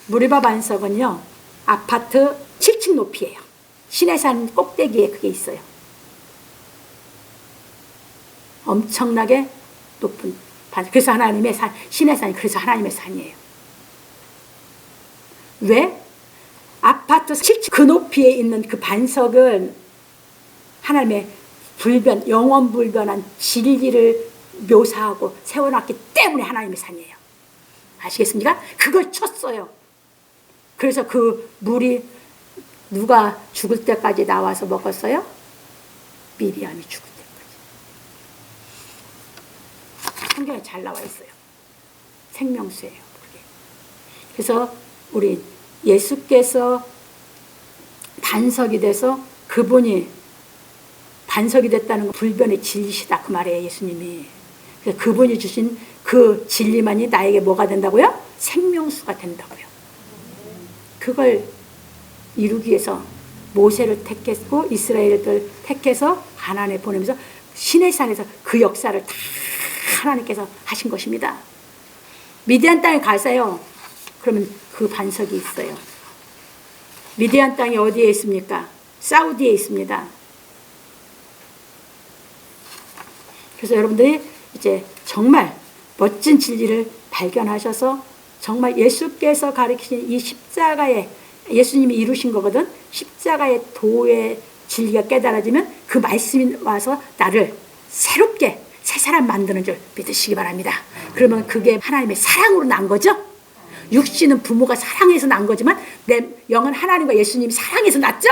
S1: 무리바 반석은요 아파트 7층 높이에요. 시내산 꼭대기에 그게 있어요. 엄청나게 높은 반. 그래서 하나님의 산, 시내산이 그래서 하나님의 산이에요. 왜? 아파트 7층 그 높이에 있는 그 반석은 하나님의 불변, 영원 불변한 진리를 묘사하고 세워놨기 때문에 하나님의 산이에요. 아시겠습니까? 그걸 쳤어요. 그래서 그 물이 누가 죽을 때까지 나와서 먹었어요? 미리암이 죽을 때까지. 성경에 잘 나와 있어요. 생명수예요. 그게. 그래서 우리 예수께서 반석이 돼서 그분이 반석이 됐다는 건 불변의 진리시다 그 말이에요. 예수님이. 그래서 그분이 주신 그 진리만이 나에게 뭐가 된다고요? 생명수가 된다고요. 그걸 이루기 위해서 모세를 택했고 이스라엘을 택해서 가나안에 보내면서 시내산에서 그 역사를 다 하나님께서 하신 것입니다. 미디안 땅에 가세요. 그러면 그 반석이 있어요. 미디안 땅이 어디에 있습니까? 사우디에 있습니다. 그래서 여러분들이 이제 정말 멋진 진리를 발견하셔서 정말 예수께서 가르치신 이 십자가의 예수님이 이루신 거거든. 십자가의 도의 진리가 깨달아지면 그 말씀이 와서 나를 새롭게 새 사람 만드는 줄 믿으시기 바랍니다. 그러면 그게 하나님의 사랑으로 난 거죠. 육신은 부모가 사랑해서 난 거지만 내 영은 하나님과 예수님이 사랑해서 났죠.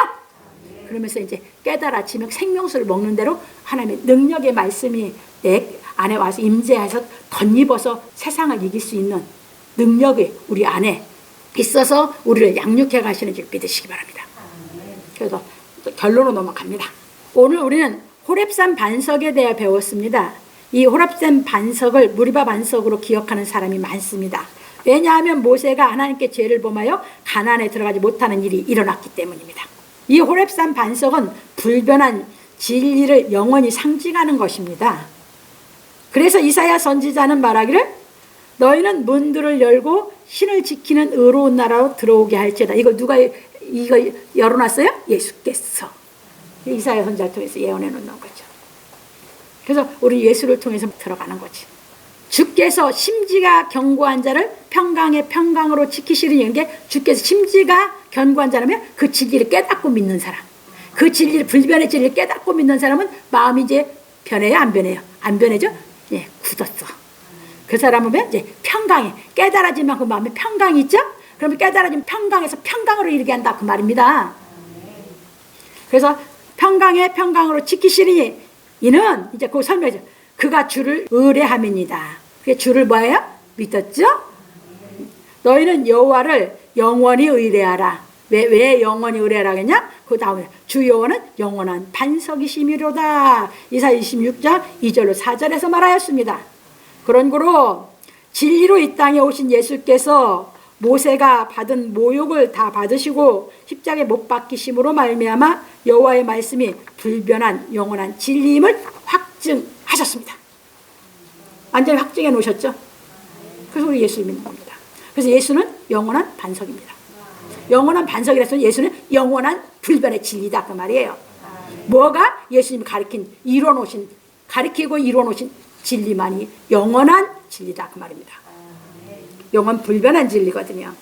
S1: 그러면서 이제 깨달아지면 생명수를 먹는 대로 하나님의 능력의 말씀이 내 안에 와서 임재해서 덧입어서 세상을 이길 수 있는 능력이 우리 안에 있어서 우리를 양육해 가시는 줄 믿으시기 바랍니다. 그래서 결론으로 넘어갑니다. 오늘 우리는 호렙산 반석에 대해 배웠습니다. 이 호렙산 반석을 무리바 반석으로 기억하는 사람이 많습니다. 왜냐하면 모세가 하나님께 죄를 범하여 가나안에 들어가지 못하는 일이 일어났기 때문입니다. 이 호렙산 반석은 불변한 진리를 영원히 상징하는 것입니다. 그래서 이사야 선지자는 말하기를 너희는 문들을 열고 신을 지키는 의로운 나라로 들어오게 할지어다. 이거 누가 이거 열어놨어요? 예수께서. 이사야 선지자를 통해서 예언해 놓는 거죠. 그래서 우리 예수를 통해서 들어가는 거지. 주께서 심지가 견고한 자를 평강의 평강으로 지키시리니, 게 주께서 심지가 견고한 자라면 그 진리를 깨닫고 믿는 사람, 그 진리를, 불변의 진리를 깨닫고 믿는 사람은 마음이 이제 변해요, 안 변해요? 안 변해죠? 예, 굳었어. 그 사람은 이제 평강해. 깨달아지면 그 마음에 평강이 있죠? 그러면 깨달아지면 평강에서 평강으로 이르게 한다, 그 말입니다. 그래서 평강의 평강으로 지키시리니, 이는 이제 그 설명이죠. 그가 주를 의뢰함이니이다. 그게 주를 뭐예요? 믿었죠? 너희는 여호와를 영원히 의뢰하라. 왜 영원히 의뢰하라겠냐? 그 다음에 주 여호와는 영원한 반석이시미로다. 이사야 26장 2절로 4절에서 말하였습니다. 그러므로 진리로 이 땅에 오신 예수께서 모세가 받은 모욕을 다 받으시고 십자가에 못 박히심으로 말미암아 여호와의 말씀이 불변한 영원한 진리임을 확증하셨습니다. 완전히 확증해 놓으셨죠? 그래서 우리 예수를 믿는 겁니다. 그래서 예수는 영원한 반석입니다. 영원한 반석이라서 예수는 영원한 불변의 진리다, 그 말이에요. 뭐가? 예수님이 가르치고 이루어 놓으신 진리만이 영원한 진리다, 그 말입니다. 영원 불변한 진리거든요.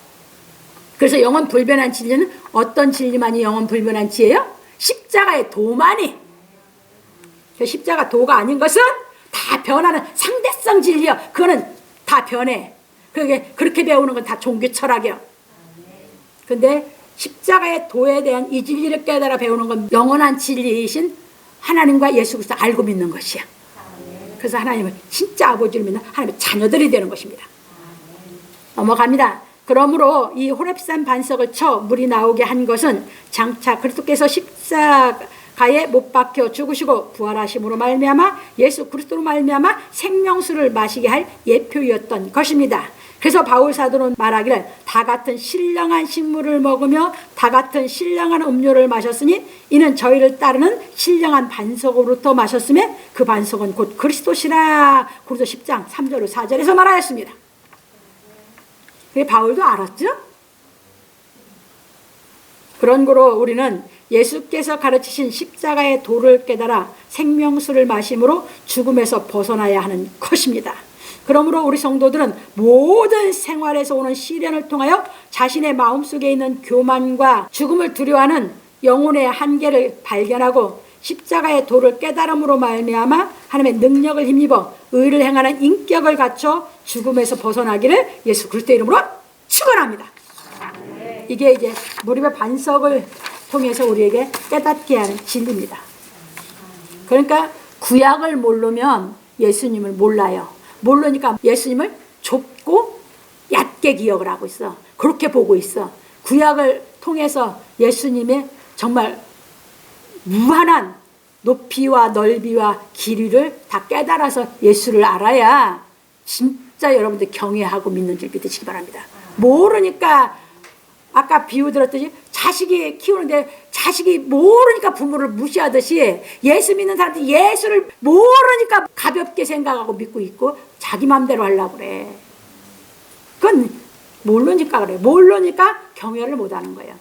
S1: 그래서 영원 불변한 진리는 어떤 진리만이 영원 불변한 진리예요? 십자가의 도만이. 십자가 도가 아닌 것은 다 변하는 상대성 진리요. 그거는 다 변해. 그렇게 배우는 건 다 종교 철학이요. 근데 십자가의 도에 대한 이 진리를 깨달아 배우는 건 영원한 진리이신 하나님과 예수 그리스도 알고 믿는 것이야. 그래서 하나님을 진짜 아버지를 믿는 하나님의 자녀들이 되는 것입니다. 넘어갑니다. 그러므로 이 호렙산 반석을 쳐 물이 나오게 한 것은 장차 그리스도께서 십자가에 못 박혀 죽으시고 부활하심으로 말미암아 예수 그리스도로 말미암아 생명수를 마시게 할 예표였던 것입니다. 그래서 바울 사도는 말하기를 다 같은 신령한 식물을 먹으며 다 같은 신령한 음료를 마셨으니 이는 저희를 따르는 신령한 반석으로부터 마셨음에 그 반석은 곧 그리스도시라. 고린도 10장 3절로 4절에서 말하였습니다. 그게 바울도 알았죠? 그런 거로 우리는 예수께서 가르치신 십자가의 도를 깨달아 생명수를 마심으로 죽음에서 벗어나야 하는 것입니다. 그러므로 우리 성도들은 모든 생활에서 오는 시련을 통하여 자신의 마음속에 있는 교만과 죽음을 두려워하는 영혼의 한계를 발견하고 십자가의 도를 깨달음으로 말미암아 하나님의 능력을 힘입어 의를 행하는 인격을 갖춰 죽음에서 벗어나기를 예수 그리스도의 이름으로 축원합니다. 이게 이제 무리의 반석을 통해서 우리에게 깨닫게 하는 진리입니다. 그러니까 구약을 모르면 예수님을 몰라요. 모르니까 예수님을 좁고 얕게 기억을 하고 있어. 그렇게 보고 있어. 구약을 통해서 예수님의 정말 무한한 높이와 넓이와 길이를 다 깨달아서 예수를 알아야 진짜 여러분들 경외하고 믿는 줄 믿으시기 바랍니다. 모르니까 아까 비유 들었듯이 자식이 키우는데 자식이 모르니까 부모를 무시하듯이 예수 믿는 사람들이 예수를 모르니까 가볍게 생각하고 믿고 있고 자기 마음대로 하려고 그래. 그건 모르니까 그래. 모르니까 경외를 못하는 거예요.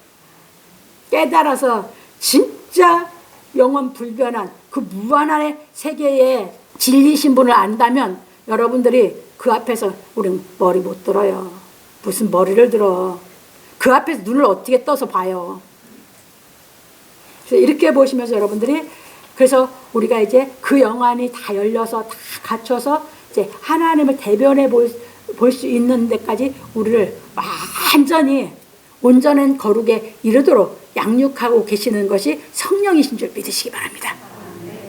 S1: 깨달아서 진짜 영원 불변한 그 무한한 세계의 진리신 분을 안다면 여러분들이 그 앞에서 우리는 머리 못 들어요. 무슨 머리를 들어. 그 앞에서 눈을 어떻게 떠서 봐요. 그래서 이렇게 보시면서 여러분들이 그래서 우리가 이제 그 영안이 다 열려서 다 갖춰서 이제 하나님을 대변해 볼 수 있는 데까지 우리를 완전히 온전한 거룩에 이르도록 양육하고 계시는 것이 성령이신 줄 믿으시기 바랍니다.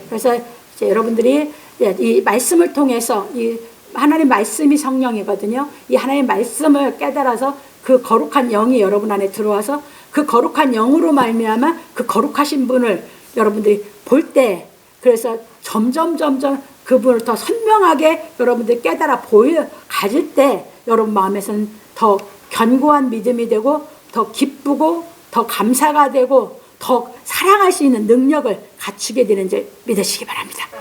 S1: 그래서 이제 여러분들이 이 말씀을 통해서 이 하나님 말씀이 성령이거든요. 이 하나님 말씀을 깨달아서 그 거룩한 영이 여러분 안에 들어와서 그 거룩한 영으로 말미암아 그 거룩하신 분을 여러분들이 볼 때 그래서 점점 그분을 더 선명하게 여러분들 깨달아 보여 가질 때 여러분 마음에서는 더 견고한 믿음이 되고 더 기쁘고 더 감사가 되고 더 사랑할 수 있는 능력을 갖추게 되는 줄 믿으시기 바랍니다.